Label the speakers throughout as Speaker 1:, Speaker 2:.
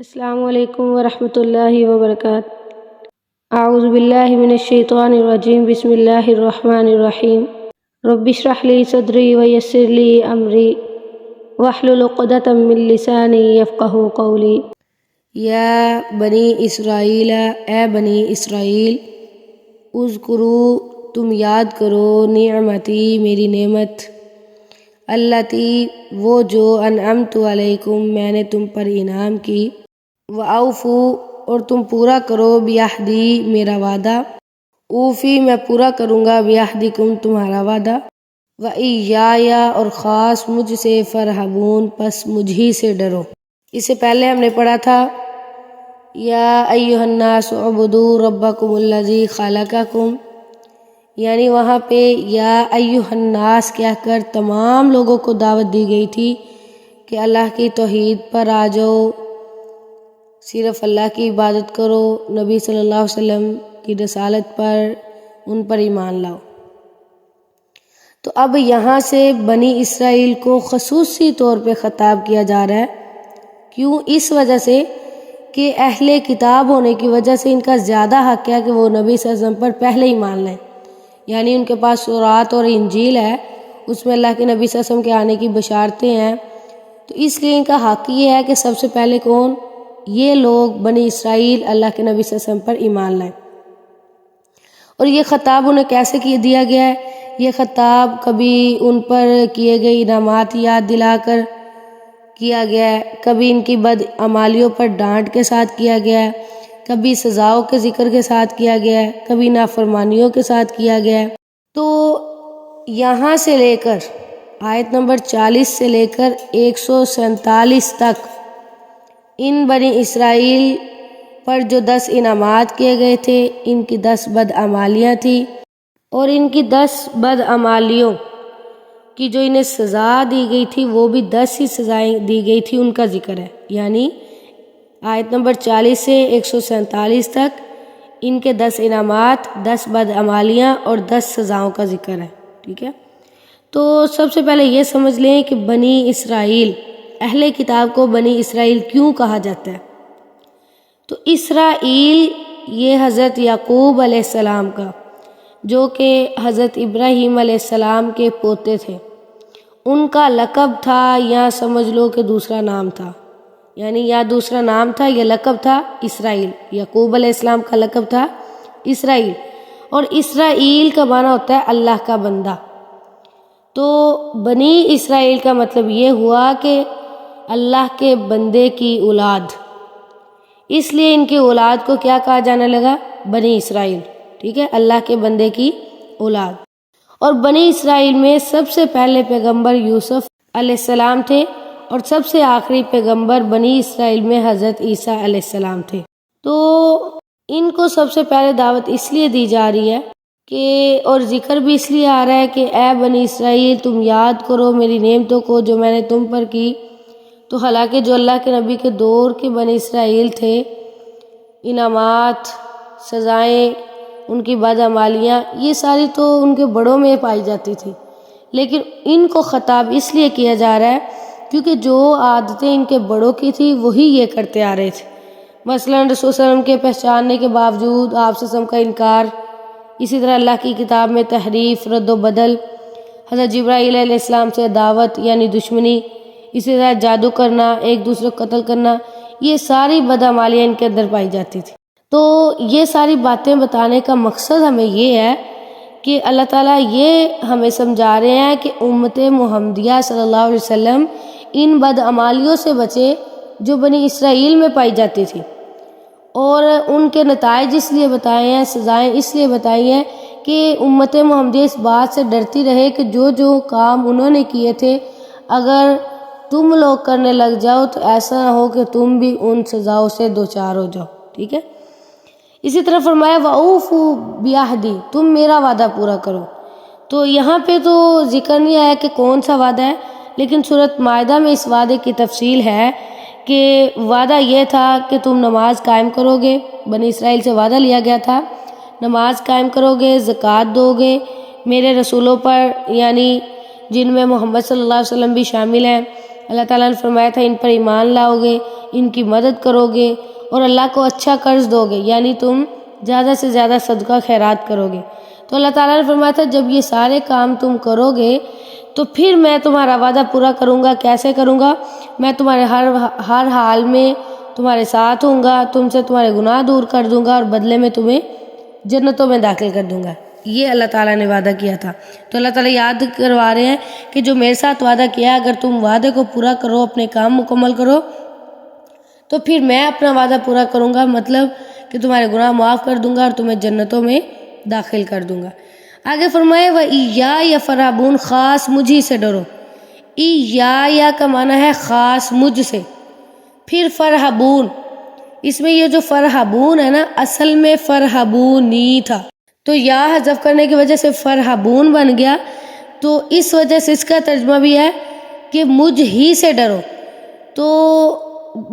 Speaker 1: السلام علیکم ورحمۃ اللہ وبرکاتہ۔ اعوذ باللہ من الشیطان الرجیم، بسم اللہ الرحمن الرحیم۔ رب اشرح لی صدری ویسر لی امری واحلل عقدۃ من لسانی یفقہوا قولی۔ یا بنی اسرائیل، اے بنی اسرائیل، اذکروا، تم یاد کرو، نعمتی، میری نعمت، التی، وہ جو، انعمت علیکم، میں نے تم پر انعام کی، وَأَوْفُوا، اور تم پورا کرو، بعہدی، میرا وعدہ، اوفی، میں پورا کروں گا، بعہدکم، تمہارا وعدہ، وَإِيَّایَ، اور خاص مجھ سے، فَارْہَبُونَ، پس مجھ ہی سے ڈرو۔ اس سے پہلے ہم نے پڑھا تھا یا ایھا الناس اعبدوا ربکم الذی خلقکم، یعنی وہاں پہ یا ایھا الناس کہہ کر تمام لوگوں کو دعوت دی گئی تھی کہ اللہ کی توحید پر آ جاؤ، صرف اللہ کی عبادت کرو، نبی صلی اللہ علیہ وسلم کی رسالت پر، ان پر ایمان لاؤ۔ تو اب یہاں سے بنی اسرائیل کو خصوصی طور پہ خطاب کیا جا رہا ہے۔ کیوں؟ اس وجہ سے کہ اہل کتاب ہونے کی وجہ سے ان کا زیادہ حق ہے کہ وہ نبی صلی اللہ علیہ وسلم پر پہلے ایمان لائیں، یعنی ان کے پاس تورات اور انجیل ہے، اس میں اللہ کے نبی صلی اللہ علیہ وسلم کے آنے کی بشارتیں ہیں، تو اس لیے ان کا حق یہ ہے کہ سب سے پہلے کون؟ یہ لوگ بنی اسرائیل اللہ کے نبی صلی اللہ علیہ وسلم پر ایمان لائیں۔ اور یہ خطاب انہیں کیسے دیا گیا ہے؟ یہ خطاب کبھی ان پر کیے گئے انعامات یاد دلا کر کیا گیا ہے، کبھی ان کی بدعمالیوں پر ڈانٹ کے ساتھ کیا گیا ہے، کبھی سزاؤں کے ذکر کے ساتھ کیا گیا ہے، کبھی نافرمانیوں کے ساتھ کیا گیا ہے۔ تو یہاں سے لے کر آیت نمبر 40 سے لے کر 147 تک ان بنی اسرائیل پر جو 10 انعامات کیے گئے تھے، ان کی 10 بدعمالیاں تھیں، اور ان کی 10 بدعمالیوں کی جو انہیں سزا دی گئی تھی وہ بھی 10 ہی سزائیں دی گئی تھی، ان کا ذکر ہے۔ یعنی آیت نمبر 40 سے 147 تک ان کے 10 انعامات، 10 بدعمالیاں اور 10 سزاؤں کا ذکر ہے، ٹھیک ہے؟ تو سب سے پہلے یہ سمجھ لیں کہ بنی اسرائیل، اہل کتاب کو بنی اسرائیل کیوں کہا جاتا ہے؟ تو اسرائیل یہ حضرت یعقوب علیہ السلام کا، جو کہ حضرت ابراہیم علیہ السلام کے پوتے تھے، ان کا لقب تھا، یا سمجھ لو کہ دوسرا نام تھا، یعنی یا دوسرا نام تھا یا لقب تھا اسرائیل۔ یعقوب علیہ السلام کا لقب تھا اسرائیل، اور اسرائیل کا معنی ہوتا ہے اللہ کا بندہ۔ تو بنی اسرائیل کا مطلب یہ ہوا کہ اللہ کے بندے کی اولاد، اس لیے ان کی اولاد کو کیا کہا جانے لگا؟ بنی اسرائیل، ٹھیک ہے؟ اللہ کے بندے کی اولاد۔ اور بنی اسرائیل میں سب سے پہلے پیغمبر یوسف علیہ السلام تھے، اور سب سے آخری پیغمبر بنی اسرائیل میں حضرت عیسیٰ علیہ السلام تھے۔ تو ان کو سب سے پہلے دعوت اس لیے دی جا رہی ہے کہ، اور ذکر بھی اس لیے آ رہا ہے کہ اے بنی اسرائیل، تم یاد کرو میری نعمتوں کو جو میں نے تم پر کی۔ تو حالانکہ جو اللہ کے نبی کے دور کے بنی اسرائیل تھے، انعامات، سزائیں، ان کی بدعمالیاں، یہ ساری تو ان کے بڑوں میں پائی جاتی تھی، لیکن ان کو خطاب اس لیے کیا جا رہا ہے کیونکہ جو عادتیں ان کے بڑوں کی تھی وہی یہ کرتے آ رہے تھے۔ مثلا رسول صلی اللہ علیہ وسلم کے پہچاننے کے باوجود آپ صلی اللہ علیہ وسلم کا انکار، اسی طرح اللہ کی کتاب میں تحریف، رد و بدل، حضرت جبرائیل علیہ السلام سے عداوت یعنی دشمنی، اسی طرح جادو کرنا، ایک دوسرے کو قتل کرنا، یہ ساری بدعمالیاں ان کے اندر پائی جاتی تھی۔ تو یہ ساری باتیں بتانے کا مقصد ہمیں یہ ہے کہ اللہ تعالیٰ یہ ہمیں سمجھا رہے ہیں کہ امت محمدیہ صلی اللہ علیہ وسلم ان بدعمالیوں سے بچے جو بنی اسرائیل میں پائی جاتی تھی، اور ان کے نتائج اس لیے بتائے ہیں، سزائیں اس لیے بتائی ہیں کہ امت محمدیہ اس بات سے ڈرتی رہے کہ جو جو کام انہوں نے کیے تھے اگر تم لوگ کرنے لگ جاؤ تو ایسا نہ ہو کہ تم بھی ان سزاؤں سے دوچار ہو جاؤ، ٹھیک ہے؟ اسی طرح فرمایا وَأَوْفُوا بِعَہْدِی، تم میرا وعدہ پورا کرو۔ تو یہاں پہ تو ذکر نہیں آیا کہ کون سا وعدہ ہے، لیکن سورۃ مائدہ میں اس وعدے کی تفصیل ہے کہ وعدہ یہ تھا کہ تم نماز قائم کرو گے، بنی اسرائیل سے وعدہ لیا گیا تھا، نماز قائم کرو گے، زکوٰۃ دو گے، میرے رسولوں پر یعنی جن میں محمد صلی اللہ علیہ وسلم بھی شامل ہیں، اللہ تعالیٰ نے فرمایا تھا ان پر ایمان لاؤ گے، ان کی مدد کرو گے اور اللہ کو اچھا قرض دو گے، یعنی تم زیادہ سے زیادہ صدقہ خیرات کرو گے۔ تو اللہ تعالیٰ نے فرمایا تھا جب یہ سارے کام تم کرو گے تو پھر میں تمہارا وعدہ پورا کروں گا۔ کیسے کروں گا؟ میں تمہارے ہر حال میں تمہارے ساتھ ہوں گا، تم سے تمہارے گناہ دور کر دوں گا اور بدلے میں تمہیں جنتوں میں داخل کر دوں گا۔ یہ اللہ تعالیٰ نے وعدہ کیا تھا۔ تو اللہ تعالیٰ یاد کروا رہے ہیں کہ جو میرے ساتھ وعدہ کیا اگر تم وعدے کو پورا کرو، اپنے کام مکمل کرو تو پھر میں اپنا وعدہ پورا کروں گا، مطلب کہ تمہارے گناہ معاف کر دوں گا اور تمہیں جنتوں میں داخل کر دوں گا۔ آگے فرمائے وَإِيَّايَ فَارْهَبُونَ، خاص مجھی سے ڈرو۔ ایّایا کا معنی ہے خاص مجھ سے، پھر فرحبون، اس میں یہ جو فرحبون ہے نا اصل میں فرحبونی تھا، تو یا حذف کرنے کی وجہ سے فرحبون بن گیا، تو اس وجہ سے اس کا ترجمہ بھی ہے کہ مجھ ہی سے ڈرو۔ تو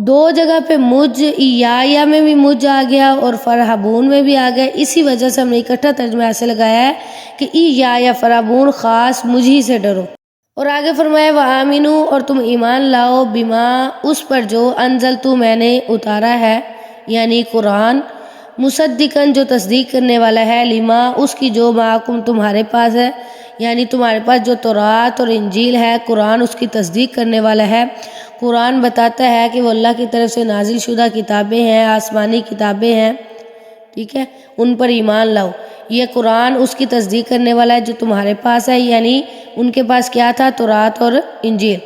Speaker 1: دو جگہ پہ مجھ، ایایا میں بھی مجھ آ گیا اور فرحبون میں بھی آ گیا، اسی وجہ سے ہم نے اکٹھا ترجمہ ایسے لگایا ہے کہ ایایا فرحبون، خاص مجھ ہی سے ڈرو۔ اور آگے فرمایا وآمنو، اور تم ایمان لاؤ، بما، اس پر جو انزلتو، میں نے اتارا ہے، یعنی قرآن، مصدقاً، جو تصدیق کرنے والا ہے، لما، اس کی جو معکم، تمہارے پاس ہے، یعنی تمہارے پاس جو تورات اور انجیل ہے، قرآن اس کی تصدیق کرنے والا ہے۔ قرآن بتاتا ہے کہ وہ اللہ کی طرف سے نازل شدہ کتابیں ہیں، آسمانی کتابیں ہیں، ٹھیک ہے، ان پر ایمان لاؤ۔ یہ قرآن اس کی تصدیق کرنے والا ہے جو تمہارے پاس ہے، یعنی ان کے پاس کیا تھا؟ تورات اور انجیل۔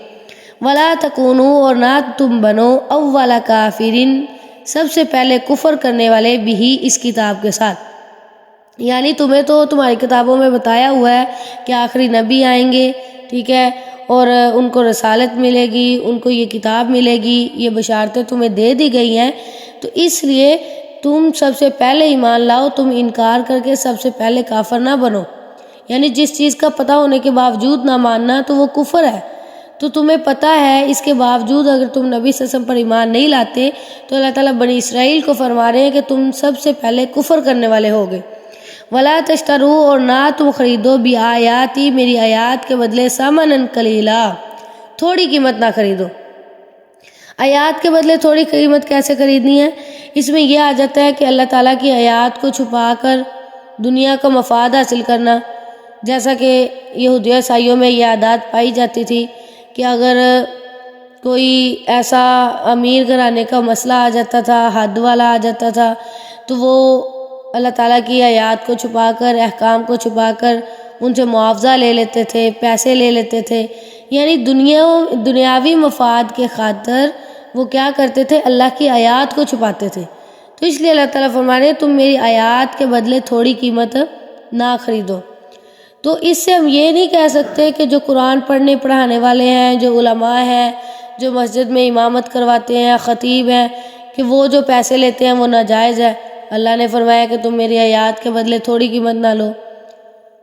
Speaker 1: ولا تکونوا، اور نہ تم بنو، اول کافرین، سب سے پہلے کفر کرنے والے، بھی، اس کتاب کے ساتھ، یعنی تمہیں تو تمہاری کتابوں میں بتایا ہوا ہے کہ آخری نبی آئیں گے، ٹھیک ہے، اور ان کو رسالت ملے گی، ان کو یہ کتاب ملے گی، یہ بشارتیں تمہیں دے دی گئی ہیں، تو اس لیے تم سب سے پہلے ایمان لاؤ، تم انکار کر کے سب سے پہلے کافر نہ بنو، یعنی جس چیز کا پتہ ہونے کے باوجود نہ ماننا تو وہ کفر ہے۔ تو تمہیں پتہ ہے، اس کے باوجود اگر تم نبی صلی اللہ علیہ وسلم پر ایمان نہیں لاتے تو اللہ تعالیٰ بنی اسرائیل کو فرما رہے ہیں کہ تم سب سے پہلے کفر کرنے والے ہوگے۔ ولا تشترو، اور نہ تم خریدو، بآیاتی، میری آیات کے بدلے، ثمنًا قلیلا، تھوڑی قیمت نہ خریدو۔ آیات کے بدلے تھوڑی قیمت کیسے خریدنی ہے؟ اس میں یہ آ جاتا ہے کہ اللہ تعالیٰ کی آیات کو چھپا کر دنیا کا مفاد حاصل کرنا، جیسا کہ یہودی عیسائیوں میں یہ عادات پائی جاتی تھی کہ اگر کوئی ایسا امیر گھرانے کا مسئلہ آ جاتا تھا، حد والا آ جاتا تھا، تو وہ اللہ تعالیٰ کی آیات کو چھپا کر، احکام کو چھپا کر ان سے معاوضہ لے لیتے تھے، پیسے لے لیتے تھے، یعنی دنیاوی مفاد کے خاطر وہ کیا کرتے تھے؟ اللہ کی آیات کو چھپاتے تھے۔ تو اس لیے اللہ تعالیٰ فرما رہے ہیں تم میری آیات کے بدلے تھوڑی قیمت نہ خریدو۔ تو اس سے ہم یہ نہیں کہہ سکتے کہ جو قرآن پڑھنے پڑھانے والے ہیں، جو علماء ہیں، جو مسجد میں امامت کرواتے ہیں، خطیب ہیں، کہ وہ جو پیسے لیتے ہیں وہ ناجائز ہے۔ اللہ نے فرمایا کہ تم میری آیات کے بدلے تھوڑی قیمت نہ لو،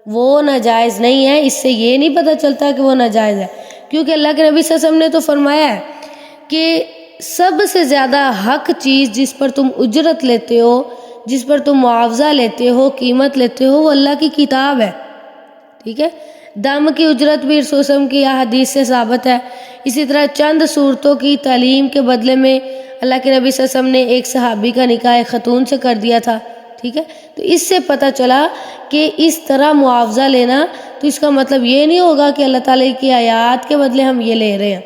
Speaker 1: وہ ناجائز نہیں ہے۔ اس سے یہ نہیں پتہ چلتا کہ وہ ناجائز ہے، کیونکہ اللہ کے نبی صلی اللہ علیہ وسلم نے تو فرمایا ہے کہ سب سے زیادہ حق چیز جس پر تم اجرت لیتے ہو، جس پر تم معاوضہ لیتے ہو، قیمت لیتے ہو، وہ اللہ کی کتاب ہے، ٹھیک ہے۔ دم کی اجرت بھی رسول وسلم کی حدیث سے ثابت ہے۔ اسی طرح چند صورتوں کی تعلیم کے بدلے میں اللہ کے نبی صلی اللہ علیہ وسلم نے ایک صحابی کا نکاح خاتون سے کر دیا تھا، ٹھیک ہے۔ تو اس سے پتہ چلا کہ اس طرح معاوضہ لینا، تو اس کا مطلب یہ نہیں ہوگا کہ اللہ تعالیٰ کی آیات کے بدلے ہم یہ لے رہے ہیں۔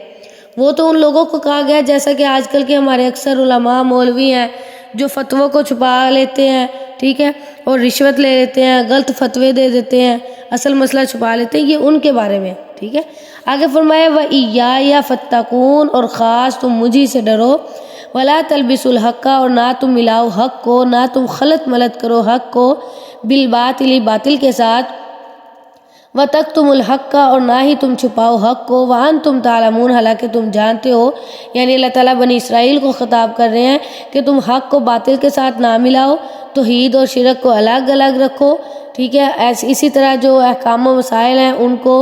Speaker 1: وہ تو ان لوگوں کو کہا گیا، جیسا کہ آج کل کے ہمارے اکثر علماء مولوی ہیں جو فتووں کو چھپا لیتے ہیں، ٹھیک ہے، اور رشوت لے لیتے ہیں، غلط فتوے دے دیتے ہیں، اصل مسئلہ چھپا لیتے ہیں، یہ ان کے بارے میں، ٹھیک ہے۔ آگے فرمایا وَإِيَّايَ فَاتَّقُونَ، اور خاص تم مجھی سے ڈرو، وَلَا تَلْبِسُوا الْحَقَّ، اور نہ تم ملاؤ حق کو، نہ تم خلط ملط کرو حق کو، بالباطل، باطل کے ساتھ، وَتَكْتُمُوا الْحَقَّ، اور نہ ہی تم چھپاؤ حق کو، وَأَنْتُمْ تَعْلَمُونَ، حالانکہ تم جانتے ہو، یعنی اللہ تعالیٰ بنی اسرائیل کو خطاب کر رہے ہیں کہ تم حق کو باطل کے ساتھ نہ ملاؤ، توحید اور شرک کو الگ الگ رکھو، ٹھیک ہے۔ اسی طرح جو احکام و مسائل ہیں ان کو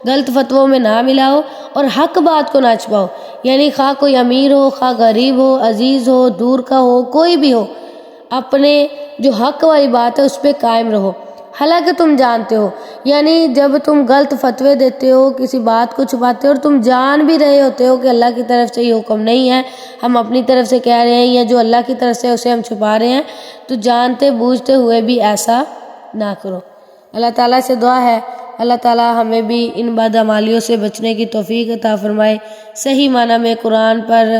Speaker 1: غلط فتووں میں نہ ملاؤ، اور حق بات کو نہ چھپاؤ، یعنی خواہ کوئی امیر ہو، خواہ غریب ہو، عزیز ہو، دور کا ہو، کوئی بھی ہو، اپنے جو حق والی بات ہے اس پہ قائم رہو۔ حالانکہ تم جانتے ہو. یعنی جب تم غلط فتوے دیتے ہو، کسی بات کو چھپاتے ہو اور تم جان بھی رہے ہوتے ہو کہ اللہ کی طرف سے یہ حکم نہیں ہے، ہم اپنی طرف سے کہہ رہے ہیں یا جو اللہ کی طرف سے اسے ہم چھپا رہے ہیں، تو جانتے بوجھتے ہوئے بھی ایسا نہ کرو. اللہ تعالیٰ سے دعا ہے اللہ تعالیٰ ہمیں بھی ان بدعمالیوں سے بچنے کی توفیق عطا فرمائے، صحیح معنی میں قرآن پر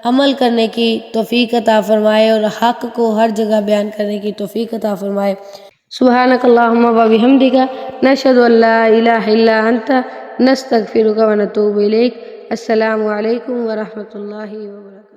Speaker 1: عمل کرنے کی توفیق عطا فرمائے اور حق کو ہر جگہ بیان کرنے کی توفیق عطا فرمائے. سبحانک اللہم و بحمدک نشہد ان لا الہ الا انت نستغفرک و نتوب الیک. السلام علیکم ورحمۃ اللہ وبرکاتہ.